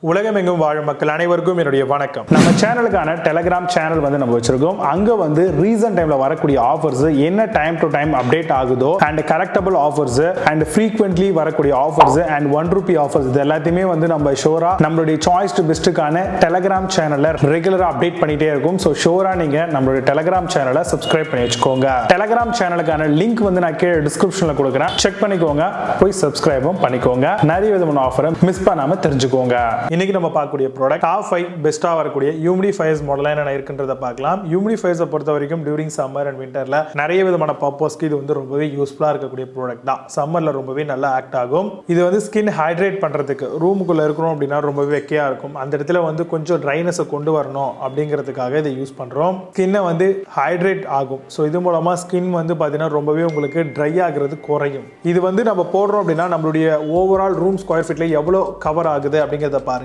உலகமெங்கும் வாழும் மக்கள் அனைவருக்கும் என்னுடைய வணக்கம். நம்ம சேனலுக்கான டெலிகிராம் சேனல் நம்ம வச்சிருக்கோம். அங்க ரீசன்ட் டைம்ல வரக்கூடிய ஆஃபர்ஸ் என்ன டைம் டு டைம் அப்டேட் ஆகுதோ and correctable offers and frequently வரக்கூடிய ஆஃபர்ஸ் அண்ட் ₹1 ஆஃபர்ஸ் இது எல்லாத்தையுமே நம்ம ஷோரா நம்மளுடைய சாய்ஸ் டு பெஸ்ட்டுக்கான டெலிகிராம் சேனல்ல ரெகுலரா அப்டேட் பண்ணிட்டே இருக்கும். ஸோ ஷோரா நீங்க நம்மளுடைய டெலிகிராம் சேனலை சப்ஸ்கிரைப் பண்ணி வச்சுக்கோங்க. டெலிகிராம் சேனலுக்கான லிங்க் நான் கீழே டிஸ்கிரிப்ஷன்ல கொடுக்குறேன், செக் பண்ணிக்கோங்க, போய் சப்ஸ்கிரைபும் பண்ணிக்கோங்க. நிறைய விதமான ஆஃபரை மிஸ் பண்ணாம தெரிஞ்சுக்கோங்க. இன்னைக்கு நம்ம பார்க்கக்கூடிய ப்ராடக்ட் டாப் 5 பெஸ்டா வரக்கூடிய ஹியூமிடிஃபையர்ஸ் மாடல் என்ன இருக்குன்றத பார்க்கலாம். ஹியூமிடிஃபையர்ஸை பொறுத்த வரைக்கும் டியூரிங் சம்மர் அண்ட் விண்டர்ல நிறைய விதமான பர்பஸ்க்கு இது ரொம்பவே யூஸ்ஃபுல்லா இருக்கக்கூடிய ப்ராடக்ட் தான். சம்மர்ல ரொம்பவே நல்லா ஆக்ட் ஆகும். இது ஸ்கின் ஹைட்ரேட் பண்றதுக்கு ரூமுக்குள்ள இருக்கிறோம் அப்படின்னா ரொம்பவே வெக்கையா இருக்கும். அந்த இடத்துல கொஞ்சம் ட்ரைனஸை கொண்டு வரணும் அப்படிங்கிறதுக்காக இதை யூஸ் பண்றோம். ஸ்கின்னை ஹைட்ரேட் ஆகும். ஸோ இது மூலமா ஸ்கின் பார்த்தீங்கன்னா ரொம்பவே உங்களுக்கு ட்ரை ஆகுறது குறையும். இது நம்ம போடுறோம் அப்படின்னா நம்மளுடைய ஓவரால் ரூம் ஸ்கொயர் ஃபீட்ல எவ்வளவு கவர் ஆகுது அப்படிங்கிறத பாருங்க.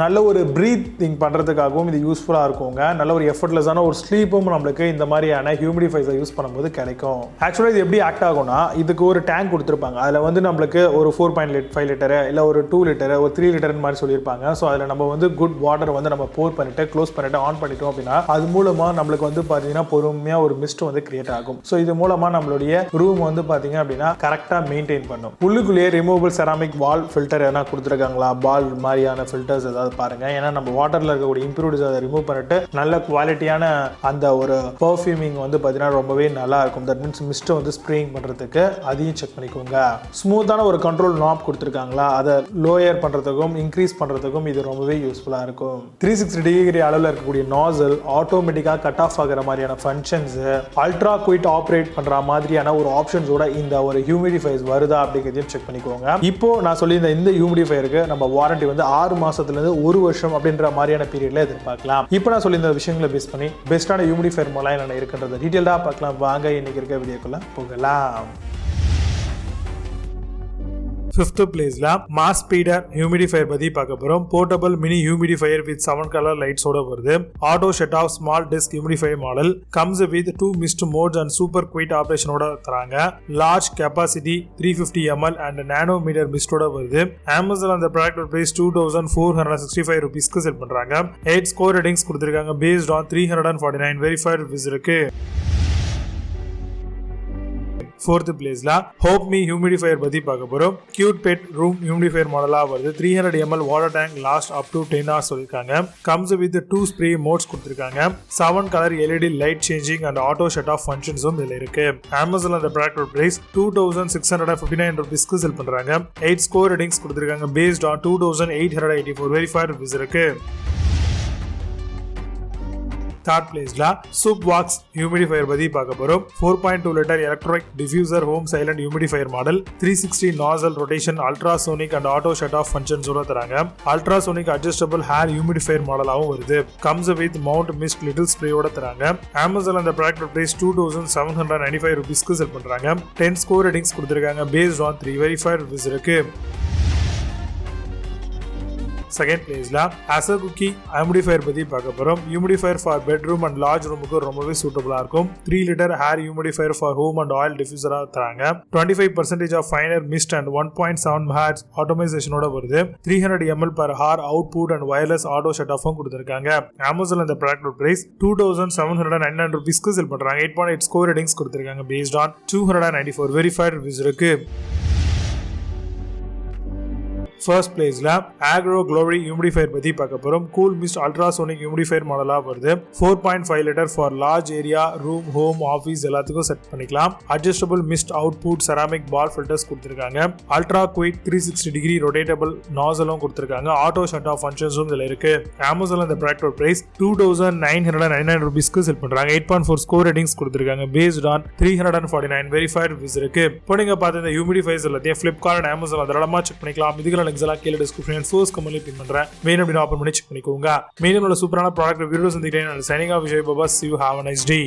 நல்ல ஒரு பிரீத்திங் பண்றதுக்காகவும் இது யூஸ்ஃபுல்லா இருக்குங்க. நல்ல ஒரு எஃபர்ட்லெஸ்ஸான ஒரு ஸ்லீப்பும் நம்மளுக்கு இந்த மாதிரியான ஹியூமிடிஃபையர்ஸை யூஸ் பண்ணும்போது கிடைக்கும். ஆக்சுவலா இது எப்படி ஆக்ட் ஆகும்னா, இதுக்கு ஒரு டேங்க் கொடுத்துருப்பாங்க. அதுல நம்மளுக்கு ஒரு 4.5 லிட்டர் இல்ல ஒரு 2 லிட்டர் ஒரு 3 லிட்டர் மாதிரி சொல்லியிருப்பாங்க. ஸோ அதுல நம்ம குட் வாட்டர் நம்ம போர் பண்ணிட்டு க்ளோஸ் பண்ணிட்டு ஆன் பண்ணிட்டோம் அப்படின்னா அது மூலமா நம்மளுக்கு பாத்தீங்கன்னா பொறுமையா ஒரு மிஸ்ட் கிரியேட் ஆகும். ஸோ இது மூலமா நம்மளுடைய ரூம் பாத்தீங்க அப்படின்னா கரெக்டா மெயின்டைன் பண்ணும். உள்ளுக்குள்ளேயே ரிமூவபிள் செராமிக் வால் ஃபில்டர் எதனா கொடுத்துருக்காங்களா, பால் மாதிரியான ஃபில்டர்ஸ் ஏதாவது பாருங்க. ஏன்னா நம்ம வாட்டர்ல இருக்கக்கூடிய இம்ப்யூரிட்டிஸ் அதை ரிமூவ் பண்ணிட்டு நல்ல குவாலிட்டியான அந்த ஒரு பர்ஃபியூமிங் பார்த்தீங்கன்னா ரொம்பவே நல்லா இருக்கும். தட் மீன்ஸ் மிஸ்ட் ஸ்ப்ரேயிங் பண்றதுக்கு அதையும் செக் பண்ணிக்கோங்க. ஸ்மூத்தான ஒரு கண்ட்ரோல் நாப் கொடுத்துருக்காங்களா, அதை லோயர் பண்றதுக்கும் இன்க்ரீஸ் பண்றதுக்கும் இது ரொம்பவே யூஸ்ஃபுல்லா இருக்கும். 360 டிகிரி அளவில் இருக்கக்கூடிய நாசல் ஆட்டோமேட்டிக்கா கட் ஆஃப் ஆகிற மாதிரியான ஃபங்க்ஷன்ஸ், அல்ட்ரா குயிட் ஆப்ரேட் பண்ற மாதிரியான ஒரு ஆப்ஷன்ஸோட இந்த ஒரு ஹியூமிடிஃபையர்ஸ் வருதா அப்படிங்கிறதையும் செக் பண்ணிக்கோங்க. இப்போ நான் சொல்லி இந்த ஹியூமிடிஃபையருக்கு நம்ம வாரண்டி 6 மாசத்துல இருந்து 1 வருஷம் அப்படின்ற மாதிரியான பீரியட்ல எதிர்பார்க்கலாம். இப்போ நான் சொல்லி இந்த விஷயங்களை பேஸ் பண்ணி பெஸ்டான ஹியூமிடிஃபையர் மாடல் என்ன இருக்குன்றத டீடைலா பார்க்கலாம். வாங்க இன்னைக்கு இருக்க வீடியோக்குள்ள போகலாம். 5th பிளேஸ்ல மாஸ் ஸ்பீடர் ஹியூமிடிஃபையர் பத்தி பார்க்க போறோம். Portable mini humidifier with 7 colour லைட்ஸோட வருது. Auto shut off small disc humidifier model comes with 2 mist modes and super quiet ஆபரேஷனோட தராங்க. Large capacity 350 ml and nanometer மிஸ்டோட வருது. அமேசான் அந்த ப்ராடக்ட் பிரைஸ் ₹2,465 செல் பண்றாங்க. 8 ஸ்கோர் ரேட்டிங்ஸ் கொடுத்திருக்காங்க பேஸ்ட் ஆன் 349 வெரிஃபைட் ரிவ்யூஸ் இருக்கு. 4th பிளேஸ்ல ஹோப் மீ ஹியூமிடிஃபையர் பத்தி பார்க்க போறோம். கியூட் பெட் ரூம் ஹியூமிடிஃபையர் மாடலா வருது. 300 ml water tank last up to 10 hours சொல்லிருக்காங்க. கம்ஸ் வித் 2 ஸ்ப்ரே மோட்ஸ் கொடுத்திருக்காங்க. 7 colour LED light changing and auto shut off ஃபங்க்ஷன்ஸும் இதுல இருக்கு. அமேசான் அந்த ப்ராடக்ட் பிரைஸ் ₹2,659 செல் பண்றாங்க. 8 ஸ்கோர் ரேட்டிங்ஸ் கொடுத்திருக்காங்க பேஸ்ட் ஆன் 2,884 வெரிஃபைட் ரிவ்யூஸ் இருக்கு. 3rd பிளேஸ்ல சூப் வாக்ஸ் ஹியூமிடிஃபையர் பத்தி பார்க்க போறோம். 4.2 litre electric diffuser home silent humidifier model. 360 nozzle rotation ultrasonic and auto shut off ஃபங்க்ஷன்ஸோட தராங்க. அல்ட்ராசோனிக் அட்ஜஸ்டபிள் ஹேர் ஹியூமிடிஃபையர் மாடலாவும் வருது. Comes with mount mist little ஸ்ப்ரேயோட தராங்க. அமேசான் அந்த ப்ராடக்ட் பிரைஸ் ₹2,795 செல் பண்றாங்க. 10 ஸ்கோர் ரேட்டிங்ஸ் கொடுத்திருக்காங்க பேஸ்ட் ஆன் 3 வெரிஃபைட் ரிவ்யூஸ் இருக்கு. 2nd பிளேஸ்ல அசகுக்கி ஹியூமிடிஃபையர் பத்தி பார்க்க போறோம். Humidifier for bedroom and large ரூமுக்கு ரொம்பவே சூட்டபிளா இருக்கும். 3 litre hair humidifier for home and oil டிஃப்யூசரா தராங்க. 25% off finer mist and 1.7 Hz ஆட்டோமைசேஷனோட வருது. 300 ml per hour output and wireless auto shut ஆஃபும் கொடுத்திருக்காங்க. அமேசான் அந்த ப்ராடக்ட் பிரைஸ் ₹2,799 செல் பண்றாங்க. 8.8 ஸ்கோர் ரேட்டிங்ஸ் கொடுத்திருக்காங்க பேஸ்ட் ஆன் 294 வெரிஃபைட் ரிவ்யூஸ் இருக்கு. 1st பிளேஸ்ல ஆக்ரோ க்ளோரி ஹியூமிடிஃபையர் பத்தி பார்க்க போறோம். கூல் மிஸ்ட் அல்ட்ராசோனிக் ஹியூமிடிஃபையர் மாடலா வருது. 4.5 litre for large area room home office எல்லாத்துக்கும் செட் பண்ணிக்கலாம். Adjustable mist output ceramic ball filters கொடுத்திருக்காங்க. அல்ட்ரா குயிக் 360 டிகிரி ரொட்டேட்டபிள் நாசலும் கொடுத்திருக்காங்க. ஆட்டோ ஷட் ஆஃப் ஃபங்க்ஷன்ஸும் இதுல இருக்கு. அமேசான் அந்த ப்ராடக்ட் பிரைஸ் ₹2,999 செல் பண்றாங்க. 8.4 ஸ்கோர் ரேட்டிங்ஸ் கொடுத்திருக்காங்க பேஸ்ட் ஆன் 349 வெரிஃபைட் ரிவ்யூஸ் இருக்கு. இப்போ நீங்க பார்த்த இந்த ஹியூமிடிஃபையர்ஸ் எல்லாத்தையும் Flipkart and Amazon அதெல்லாமா செக் பண்ணிக்கலாம். இதுக்கு கீழே டிஸ்கிரிப்ஷன் சோர்ஸ் கமெண்ட்ல பின் பண்றேன். மெயின் அப்படி ஓபன் பண்ணி செக் பண்ணிக்கோங்க. மெயின் சூப்பரான ப்ராடக்ட் வீடியோஸ் சந்திக்கிறேன். Signing off Vijay Baba. See you. Have a nice day.